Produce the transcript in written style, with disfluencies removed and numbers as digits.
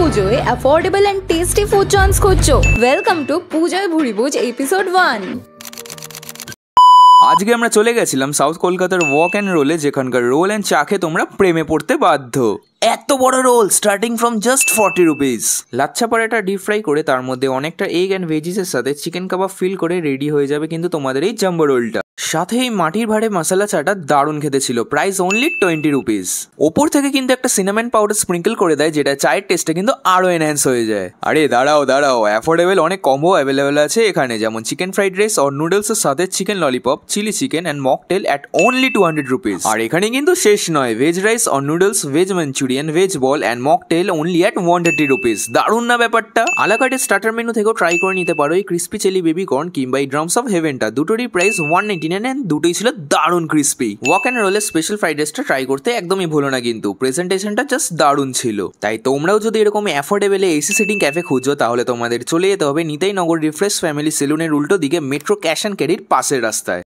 পুজোয় affordable and tasty food choice করছো? Welcome to পূজায় ভুরিভোজ এপিসোড 1। আজকে আমরা চলে গেছিলাম সাউথ কলকাতার ওয়াক অ্যান্ড রোলে, যেখানকার রোল অ্যান্ড চা খেয়ে তোমরা প্রেমে পড়তে বাধ্য। এত বড় roll starting from just 40 rupees. Lachha paratha deep fry করে তার মধ্যে অনেকটা এগ অ্যান্ড ভেজিসের সাথে চিকেন কাবাব ফিল করে রেডি হয়ে যাবে কিন্তু তোমাদের এই জাম্বো রোলটা। সাথে এই মাটির ভাড়ে মশলা চাটা দারুণ খেতে ছিল, প্রাইস অনলি 20 রুপিস। ওপর থেকে কিন্তু একটা সিনামন পাউডার স্প্রিঙ্কল করে দেয়, যেটা চায়ের টেস্টে কিন্তু আরো এনহ্যান্স হয়ে যায়। আরে দাঁড়াও অ্যাফোর্ডেবল অনেক কম্বো অ্যাভেলেবেল আছে এখানে, যেমন chicken fried rice or noodles এর সাথে chicken lollipop, chilli chicken and mocktail at only 200 rupees. আর এখানে কিন্তু শেষ নয়, veg rice or noodles, veg manchurian, veg ball and mocktail only at 130 rupees. দারুণ না ব্যাপারটা? আলাকার্টের স্টার্টার মেনু থেকেও ট্রাই করে নিতে পারো এই ক্রিস্পি চিলি বেবি কর্ন কিংবা এই ড্রামস অফ হেভেনটা। দুটোরই প্রাইস 199 এন্ড দুটোই ছিল দারুণ ক্রিস্পি। ওয়াক অ্যান্ড রোলের স্পেশাল ফ্রাইড রাইসটা ট্রাই করতে একদমই ভুলো না, কিন্তু প্রেজেন্টেশনটা জাস্ট দারুণ ছিল। তাই তোমরাও যদি এরকম অ্যাফোর্ডেবল এসি সিটিং ক্যাফে খুঁজো, তাহলে তোমাদের চলে যেতে হবে নিতাই নগর রিফ্রেশ ফ্যামিলি সেলুনের উল্টো দিকে মেট্রো ক্যাশ অ্যান্ড ক্যারির পাশের রাস্তায়।